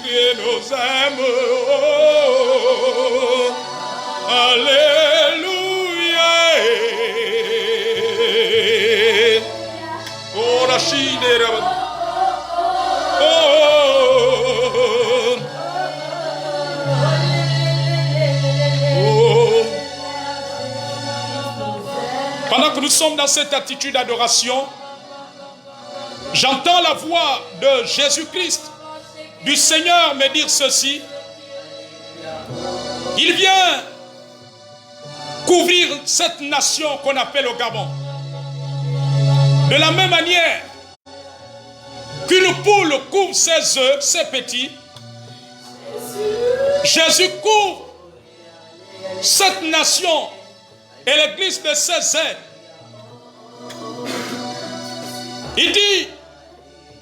qui nous aime. Oh, alléluia. Oh, Rachid. Pendant que nous sommes dans cette attitude d'adoration, j'entends la voix de Jésus-Christ, du Seigneur, me dire ceci. Il vient couvrir cette nation qu'on appelle le Gabon. De la même manière qu'une poule couvre ses œufs, ses petits, Jésus couvre cette nation et l'église de ses ailes. Il dit,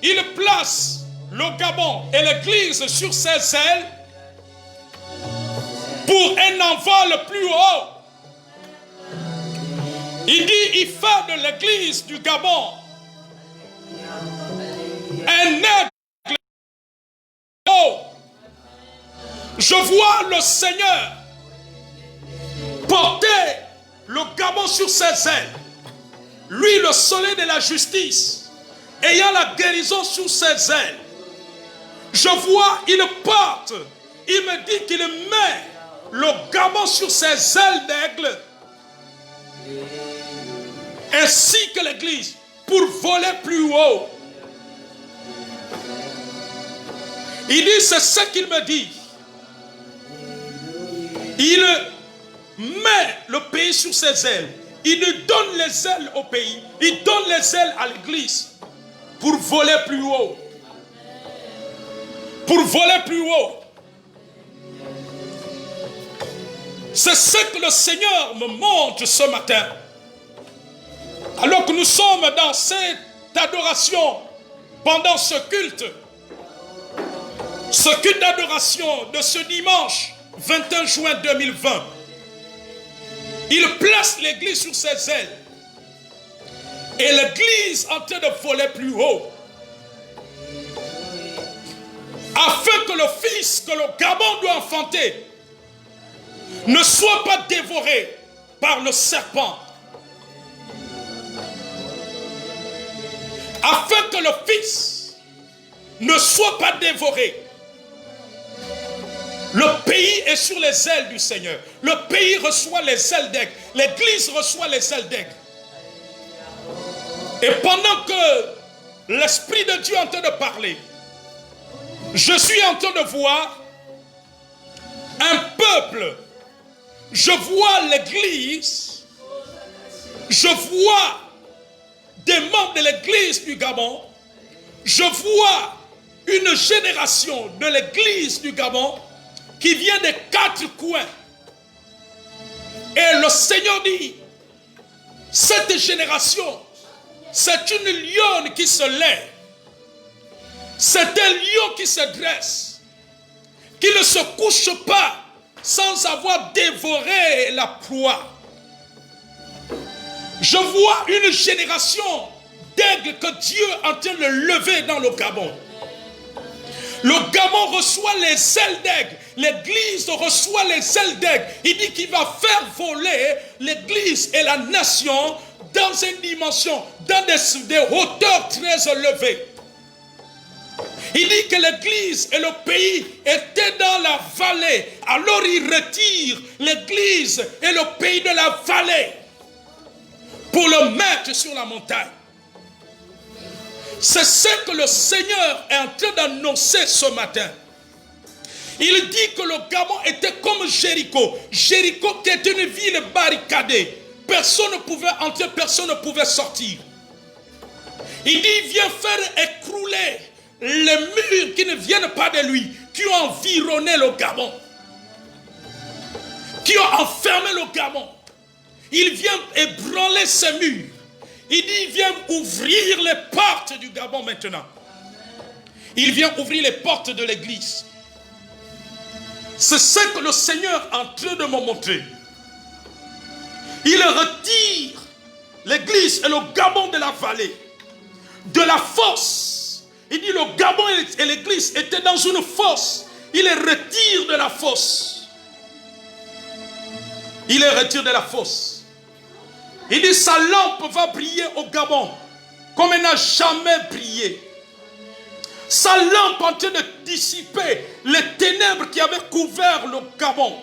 il place le Gabon et l'église sur ses ailes pour un envol plus haut. Il dit, il fait de l'église du Gabon un aigle haut. Je vois le Seigneur porter le Gabon sur ses ailes. Lui, le soleil de la justice, ayant la guérison sur ses ailes. Je vois, il porte, il me dit qu'il met le Gabon sur ses ailes d'aigle, ainsi que l'église, pour voler plus haut. Il dit, c'est ce qu'il me dit. Il met le pays sur ses ailes. Il nous donne les ailes au pays. Il donne les ailes à l'église pour voler plus haut. Pour voler plus haut. C'est ce que le Seigneur me montre ce matin. Alors que nous sommes dans cette adoration, pendant ce culte d'adoration de ce dimanche 21 juin 2020, il place l'église sur ses ailes. Et l'église en train de voler plus haut. Afin que le fils que le Gabon doit enfanter ne soit pas dévoré par le serpent. Afin que le fils ne soit pas dévoré. Le pays est sur les ailes du Seigneur. Le pays reçoit les ailes d'aigle. L'église reçoit les ailes d'aigle. Et pendant que l'Esprit de Dieu est en train de parler, je suis en train de voir un peuple. Je vois l'église. Je vois des membres de l'église du Gabon. Je vois une génération de l'église du Gabon qui vient des quatre coins. Et le Seigneur dit, cette génération, c'est une lionne qui se lève. C'est un lion qui se dresse, qui ne se couche pas sans avoir dévoré la proie. Je vois une génération d'aigles que Dieu est en train de lever dans le Gabon. Le Gabon reçoit les ailes d'aigle. L'église reçoit les ailes d'aigle. Il dit qu'il va faire voler l'église et la nation dans une dimension, dans des hauteurs très élevées. Il dit que l'église et le pays étaient dans la vallée. Alors il retire l'église et le pays de la vallée pour le mettre sur la montagne. C'est ce que le Seigneur est en train d'annoncer ce matin. Il dit que le Gabon était comme Jéricho. Jéricho qui est une ville barricadée. Personne ne pouvait entrer, personne ne pouvait sortir. Il dit, il vient faire écrouler les murs qui ne viennent pas de lui, qui ont environné le Gabon, qui ont enfermé le Gabon. Il vient ébranler ces murs. Il dit, il vient ouvrir les portes du Gabon maintenant. Il vient ouvrir les portes de l'église. C'est ce que le Seigneur est en train de me montrer. Il retire l'église et le Gabon de la vallée, de la force Il dit le Gabon et l'église étaient dans une fosse. Il les retire de la fosse. Il les retire de la fosse. Il dit sa lampe va briller au Gabon comme elle n'a jamais brillé. Sa lampe en train de dissiper les ténèbres qui avaient couvert le Gabon.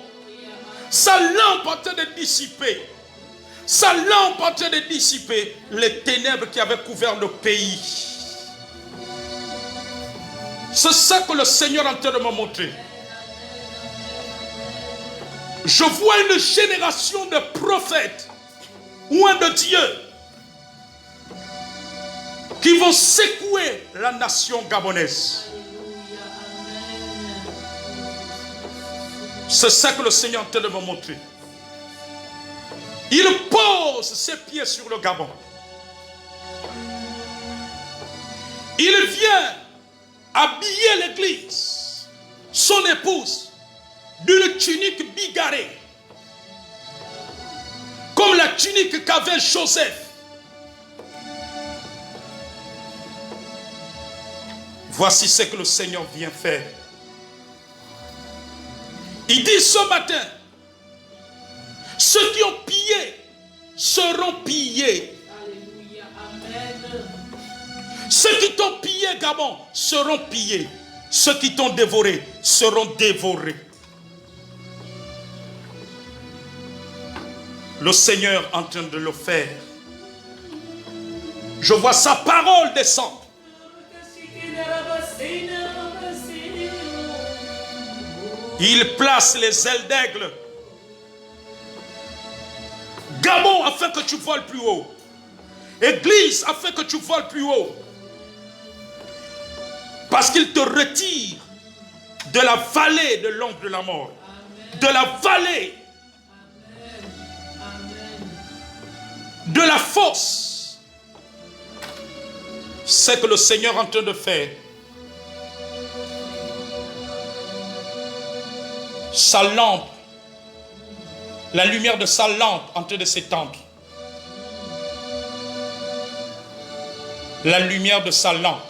Sa lampe en train de dissiper. Sa lampe en train de dissiper les ténèbres qui avaient couvert le pays. C'est ça que le Seigneur est en train de me montrer. Je vois une génération de prophètes, loin de Dieu, qui vont secouer la nation gabonaise. C'est ça que le Seigneur est en train de me montrer. Il pose ses pieds sur le Gabon. Il vient habiller l'église, son épouse, d'une tunique bigarrée, comme la tunique qu'avait Joseph. Voici ce que le Seigneur vient faire. Il dit ce matin, ceux qui ont pillé seront pillés. Alléluia, amen. Ceux qui t'ont pillé, Gabon, seront pillés. Ceux qui t'ont dévoré seront dévorés. Le Seigneur est en train de le faire. Je vois sa parole descendre. Il place les ailes d'aigle. Gabon, afin que tu voles plus haut. Église, afin que tu voles plus haut. Parce qu'il te retire de la vallée de l'ombre de la mort. Amen. De la vallée. Amen. De la fosse. C'est que le Seigneur est en train de faire. Sa lampe, la lumière de sa lampe en train de s'étendre. La lumière de sa lampe.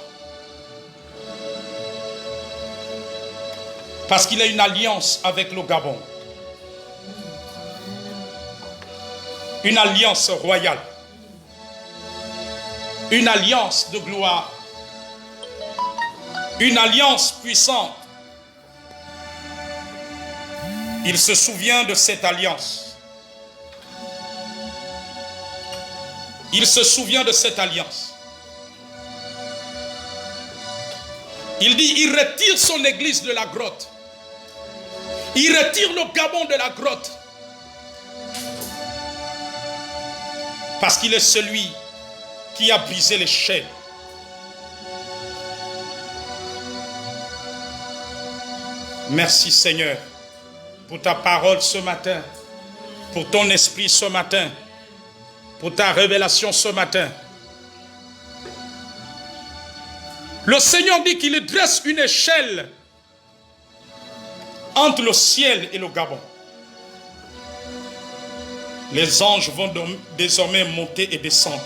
Parce qu'il a une alliance avec le Gabon. Une alliance royale. Une alliance de gloire. Une alliance puissante. Il se souvient de cette alliance. Il se souvient de cette alliance. Il dit, il retire son église de la grotte. Il retire le Gabon de la grotte. Parce qu'il est celui qui a brisé les chaînes. Merci Seigneur pour ta parole ce matin, pour ton esprit ce matin, pour ta révélation ce matin. Le Seigneur dit qu'il dresse une échelle entre le ciel et le Gabon. Les anges vont désormais monter et descendre.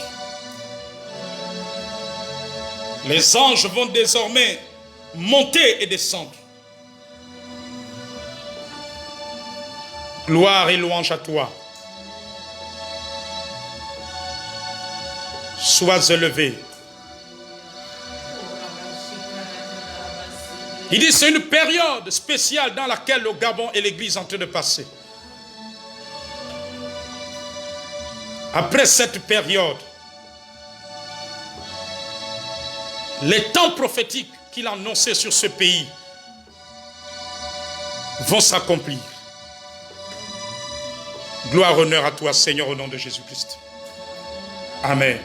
Les anges vont désormais monter et descendre. Gloire et louange à toi. Sois élevé. Il dit c'est une période spéciale dans laquelle le Gabon et l'Église sont en train de passer. Après cette période, les temps prophétiques qu'il a annoncés sur ce pays vont s'accomplir. Gloire, honneur à toi, Seigneur, au nom de Jésus-Christ. Amen.